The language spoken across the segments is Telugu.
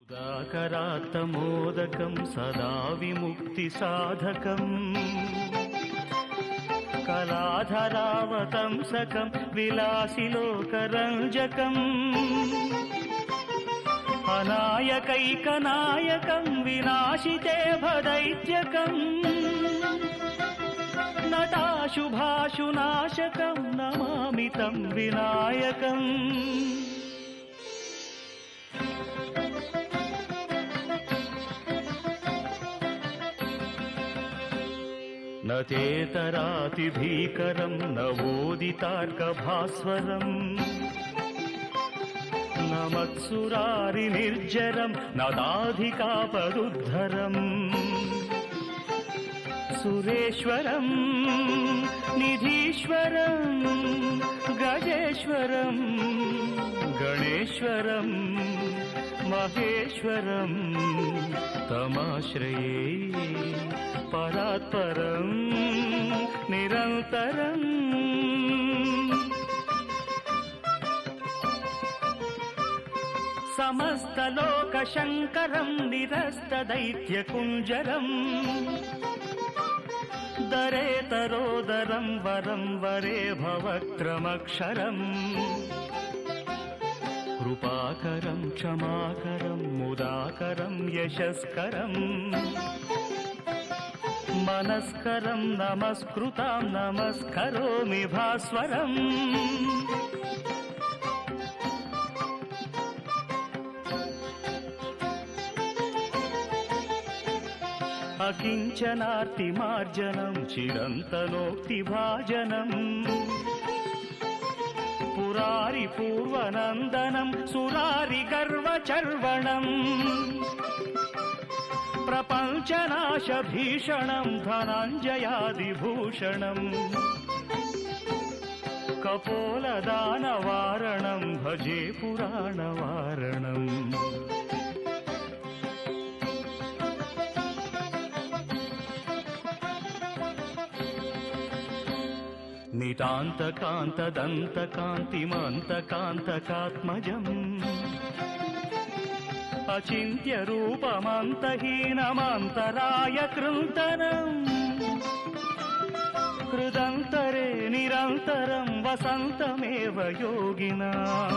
సుధాకరాత్తమోదకం సదా విముక్తి సాధకం కళాధరావతంసకం విలాసిలోకరంజకం అనాయకైకనాయకం వినాశితే భదైత్యకం నటాశుభాశునాశకం నమామి తం వినాయకం. నచేతరాతిభీకరం నవోదితార్కభాస్వరం నమత్సురారి నిర్జరం నదాధికాపదుద్ధరం సురేశ్వరం నిధీశ్వరం గజేశ్వరం గణేశ్వరం మహేశ్వరం తమాశ్రయే పరాత్పరం నిరంతరం. సమస్తలోకశంకరం నిరస్తదైత్యకుంజరం దరేతరోదరం వరం వరే భవక్రమక్షరం కృపాకరం క్షమాకరం ముదాకరం యశస్కరం మనస్కరం నమస్కృతాం నమస్కరోమి భాస్వరం. అకించనార్తిమార్జనం చిరంతనోక్తిభాజనం పురారి పూర్వనందనం సురారి గర్వచర్వణం ప్రపంచనాశభీషణం ధనంజయాదిభూషణం కపోలదానవారణం భజే పురాణవారణం. నితాంతకాంతదంతకాంతిమంతకాంతకాత్మజం అచింత్యరూపమంతహీనమంతరాయ కృంతనం హృదంతరే నిరంతరం వసంతమేవ యోగినాం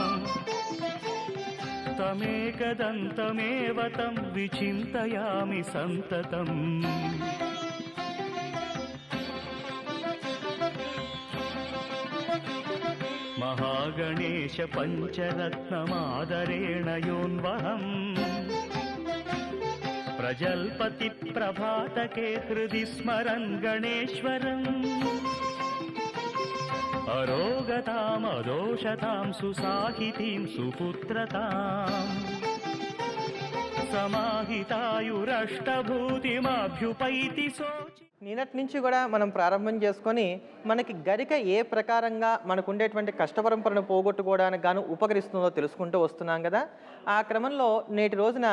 తమేకదంతమేవ తం విచింతయామి సంతతం. మహాగణేశ పంచరత్నమాదరేణ యోన్వహం ప్రజల్పతి ప్రభాతకే హృది స్మరన్ గణేశ్వరం అరోగతాం అదోషతాం సుసాహితీం సుపుత్రతాం సమాహితాయురష్టభూతిమభ్యుపైతి సోచి. నిన్నటి నుంచి కూడా మనం ప్రారంభం చేసుకొని మనకి గరిక ఏ ప్రకారంగా మనకు ఉండేటువంటి కష్టపరంపరను పోగొట్టుకోవడానికి గాను ఉపకరిస్తుందో తెలుసుకుంటూ వస్తున్నాం కదా. ఆ క్రమంలో నేటి రోజున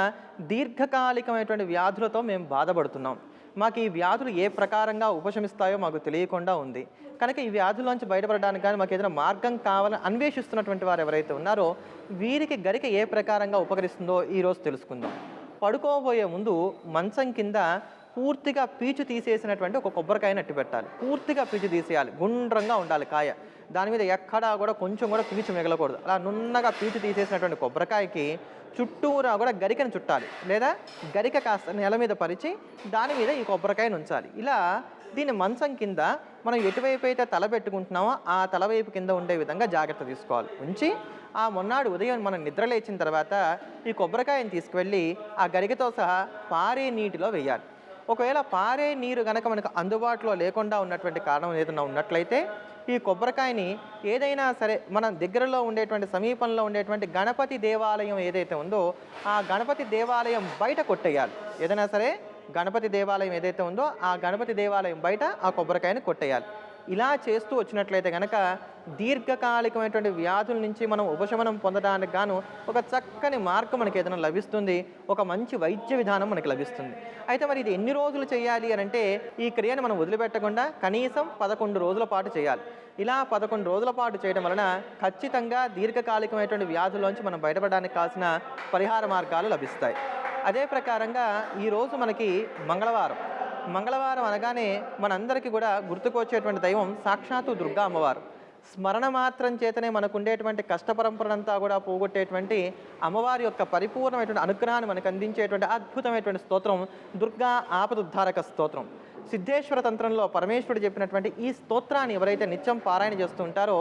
దీర్ఘకాలికమైనటువంటి వ్యాధులతో మేము బాధపడుతున్నాం. మాకు ఈ వ్యాధులు ఏ ప్రకారంగా ఉపశమిస్తాయో మాకు తెలియకుండా ఉంది. కనుక ఈ వ్యాధుల్లోంచి బయటపడడానికి కానీ మాకు ఏదైనా మార్గం కావాలని అన్వేషిస్తున్నటువంటి వారు ఎవరైతే ఉన్నారో వీరికి గరిక ఏ ప్రకారంగా ఉపకరిస్తుందో ఈరోజు తెలుసుకుందాం. పడుకోబోయే ముందు మంచం కింద పూర్తిగా పీచు తీసేసినటువంటి ఒక కొబ్బరికాయని అట్టి పెట్టాలి. పూర్తిగా పీచు తీసేయాలి, గుండ్రంగా ఉండాలి కాయ, దాని మీద ఎక్కడా కూడా కొంచెం కూడా పీచు మిగలకూడదు. అలా నున్నగా పీచు తీసేసినటువంటి కొబ్బరికాయకి చుట్టూరా కూడా గరికను చుట్టాలి, లేదా గరిక కాస్త నేల మీద పరిచి దాని మీద ఈ కొబ్బరికాయను ఉంచాలి. ఇలా దీన్ని మంచం కింద మనం ఎటువైపు అయితే తల పెట్టుకుంటున్నామో ఆ తలవైపు కింద ఉండే విధంగా జాగ్రత్త తీసుకోవాలి. ఉంచి ఆ మొన్నాడు ఉదయం మనం నిద్ర లేచిన తర్వాత ఈ కొబ్బరికాయని తీసుకువెళ్ళి ఆ గరికతో సహా పారే నీటిలో వేయాలి. ఒకవేళ పారే నీరు కనుక మనకు అందుబాటులో లేకుండా ఉన్నటువంటి కారణం ఏదైనా ఉన్నట్లయితే ఈ కొబ్బరికాయని ఏదైనా సరే మన దగ్గరలో ఉండేటువంటి సమీపంలో ఉండేటువంటి గణపతి దేవాలయం ఏదైతే ఉందో ఆ గణపతి దేవాలయం బయట కొట్టేయాలి. ఏదైనా సరే గణపతి దేవాలయం ఏదైతే ఉందో ఆ గణపతి దేవాలయం బయట ఆ కొబ్బరికాయని కొట్టేయాలి. ఇలా చేస్తూ వచ్చినట్లయితే కనుక దీర్ఘకాలికమైనటువంటి వ్యాధుల నుంచి మనం ఉపశమనం పొందడానికి గాను ఒక చక్కని మార్గం మనకి ఏదైనా లభిస్తుంది, ఒక మంచి వైద్య విధానం మనకి లభిస్తుంది. అయితే మరి ఇది ఎన్ని రోజులు చేయాలి అని అంటే ఈ క్రియను మనం వదిలిపెట్టకుండా కనీసం 11 రోజుల పాటు చేయాలి. ఇలా 11 రోజుల పాటు చేయడం వలన ఖచ్చితంగా దీర్ఘకాలికమైనటువంటి వ్యాధుల్లోంచి మనం బయటపడడానికి కావాల్సిన పరిహార మార్గాలు లభిస్తాయి. అదే ప్రకారంగా ఈరోజు మనకి మంగళవారం అనగానే మనందరికీ కూడా గుర్తుకొచ్చేటువంటి దైవం సాక్షాత్తు దుర్గా అమ్మవారు. స్మరణ మాత్రం చేతనే మనకు ఉండేటువంటి కష్టపరంపరంతా కూడా పోగొట్టేటువంటి అమ్మవారి యొక్క పరిపూర్ణమైనటువంటి అనుగ్రహాన్ని మనకు అందించేటువంటి అద్భుతమైనటువంటి స్తోత్రం దుర్గా ఆపదుద్ధారక స్తోత్రం. సిద్ధేశ్వర తంత్రంలో పరమేశ్వరుడు చెప్పినటువంటి ఈ స్తోత్రాన్ని ఎవరైతే నిత్యం పారాయణ చేస్తూ ఉంటారో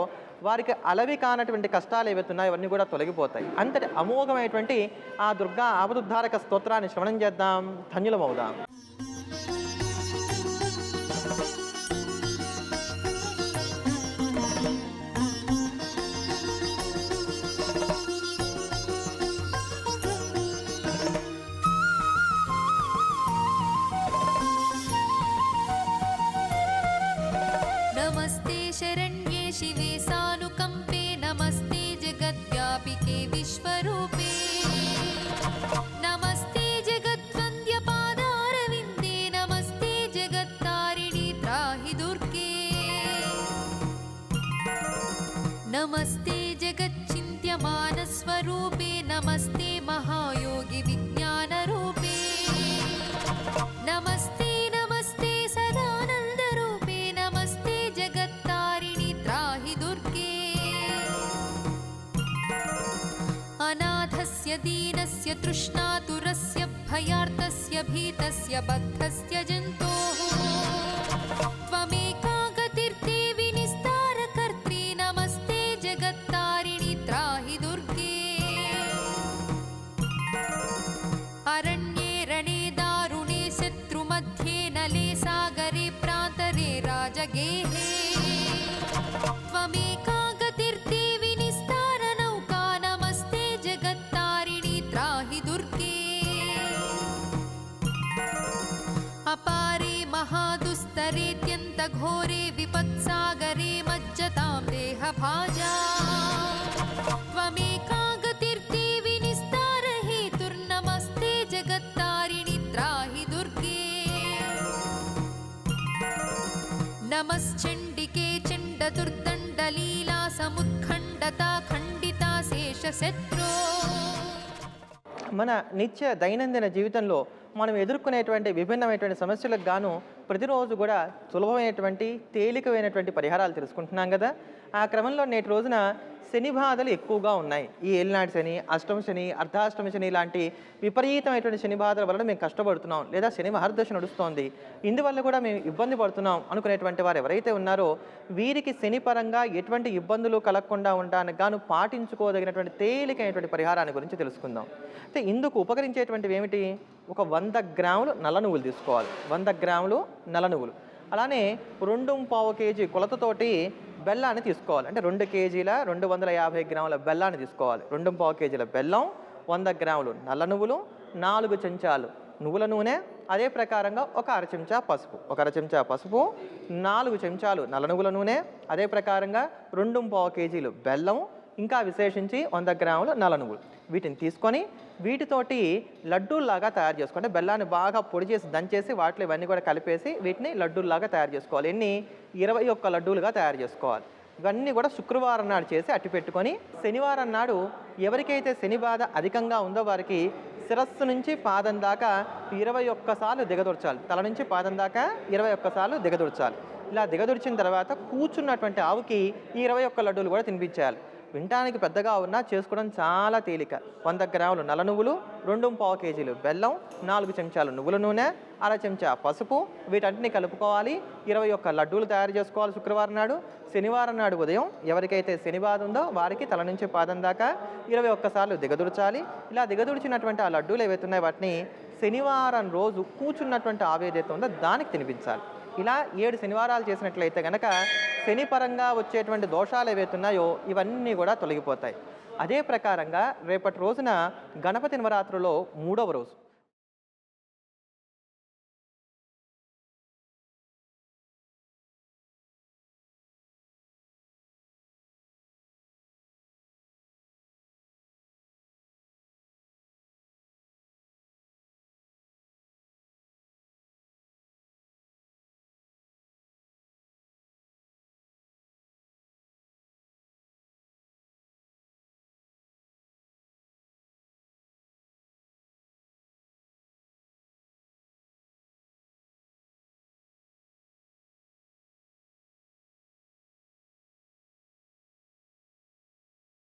వారికి అలవి కానటువంటి కష్టాలు ఏవైతే ఉన్నాయో అవన్నీ కూడా తొలగిపోతాయి. అంతటి అమోఘమైనటువంటి ఆ దుర్గా ఆపదుద్ధారక స్తోత్రాన్ని శ్రవణం చేద్దాం, ధన్యులమవుదాం. नमस्ते शरण्ये शिवे सानुकम्पे नमस्ते जगद्व्यापिके विश्वरूपे नमस्ते जगद्वन्द्यपादारविन्दे नमस्ते जगत्तारिणि त्राहि दुर्गे नमस्ते जगच्चिन्त्यमानस्वरूपे नमस्ते महायोगि विज्ञानरूपे नमस्ते अनाथस्य दीनस्य तृष्णातुरस्य भयार्तस्य भीतस्य बद्धस्य जन्तोः त्वमेका गतिर्देवि निस्तारकर्त्री नमस्ते जगत्तारिणि त्राहि दुर्गे अरण्ये रणे दारुणे शत्रुमध्ये नले सागरे प्रान्तरे राजगेहे त्वमेका अपारे महादुस्तरेत्यन्तघोरे विपत्सागरे मज्जतां देहभाजा त्वमेका गतिर्देवि निस्तारहेतुर्नमस्ते जगत्तारिणि त्राहि दुर्गे नमश्चण्डिके चण्डदुर्दण्डलीला समुत्खण्डता खण्डिता शेषशत्रो. మన నిత్య దైనందిన జీవితంలో మనం ఎదుర్కొనేటువంటి విభిన్నమైనటువంటి సమస్యలకు గాను ప్రతిరోజు కూడా సులభమైనటువంటి తేలికమైనటువంటి పరిహారాలు తెలుసుకుంటున్నాం కదా. ఆ క్రమంలో నేటి రోజున శని బాధలు ఎక్కువగా ఉన్నాయి. ఈ ఏలినాటి శని, అష్టమ శని, అర్ధాష్టమ శని లాంటి విపరీతమైనటువంటి శని బాధల వలన మేము కష్టపడుతున్నాం, లేదా శని మహర్దశ నడుస్తోంది, ఇందువల్ల కూడా మేము ఇబ్బంది పడుతున్నాం అనుకునేటువంటి వారు ఎవరైతే ఉన్నారో వీరికి శని పరంగా ఎటువంటి ఇబ్బందులు కలగకుండా ఉండడానికి గాను పాటించుకోదగినటువంటి తేలికైనటువంటి పరిహారాన్ని గురించి తెలుసుకుందాం. అయితే ఇందుకు ఉపకరించేటువంటివి ఏమిటి? ఒక 100 గ్రాములు నల్ల నువ్వులు తీసుకోవాలి. 100 గ్రాములు నల్ల నువ్వులు. అలానే 2.25 కేజీ కొలతతోటి బెల్లాన్ని తీసుకోవాలి. అంటే 2 కేజీల 250 గ్రాముల బెల్లాన్ని తీసుకోవాలి. 2.25 కేజీల బెల్లం, 100 గ్రాములు నల్ల నువ్వులు, 4 చెంచాలు నువ్వుల నూనె, అదే ప్రకారంగా ఒక అర చెంచా పసుపు, 4 చెంచాలు నల్ల నువ్వుల నూనె, అదే ప్రకారంగా 2.25 కేజీలు బెల్లం, ఇంకా విశేషించి 100 గ్రాములు నల్ల నువ్వులు. వీటిని తీసుకొని వీటితోటి లడ్డూల్లాగా తయారు చేసుకోండి. బెల్లాన్ని బాగా పొడి చేసి దంచేసి వాటిలో ఇవన్నీ కూడా కలిపేసి వీటిని లడ్డూల్లాగా తయారు చేసుకోవాలి. ఎన్ని? 21 లడ్డూలుగా తయారు చేసుకోవాలి. ఇవన్నీ కూడా శుక్రవారం నాడు చేసి అట్టి పెట్టుకొని శనివారం నాడు ఎవరికైతే శని బాధ అధికంగా ఉందో వారికి శిరస్సు నుంచి పాదం దాకా 21 సార్లు దిగదొరచాలి. తల నుంచి పాదం దాకా 21 సార్లు దిగదొరచాలి. ఇలా దిగదొరిచిన తర్వాత కూర్చున్నటువంటి ఆవుకి ఈ 21 లడ్డూలు కూడా తినిపించాలి. వినటానికి పెద్దగా ఉన్నా చేసుకోవడం చాలా తేలిక. 100 గ్రాములు నల్ల నువ్వులు, 2.25 కేజీలు బెల్లం, 4 చెంచాలు నువ్వుల నూనె, అర చెంచా పసుపు, వీటన్నిటిని కలుపుకోవాలి. 21 లడ్డూలు తయారు చేసుకోవాలి శుక్రవారం నాడు. శనివారం నాడు ఉదయం ఎవరికైతే శని బాధ ఉందో వారికి తల నుంచి పాదం దాకా 21 సార్లు దిగదుర్చాలి. ఇలా దిగదుర్చినటువంటి ఆ లడ్డూలు ఏవైతే ఉన్నాయో వాటిని శనివారం రోజు కూర్చున్నటువంటి ఆవు ఏదైతే ఉందో దానికి తినిపించాలి. ఇలా 7 శనివారాలు చేసినట్లయితే కనుక శని పరంగా వచ్చేటువంటి దోషాలు ఏవైతే ఉన్నాయో ఇవన్నీ కూడా తొలగిపోతాయి. అదే ప్రకారంగా రేపటి రోజున గణపతి నవరాత్రులో 3వ రోజు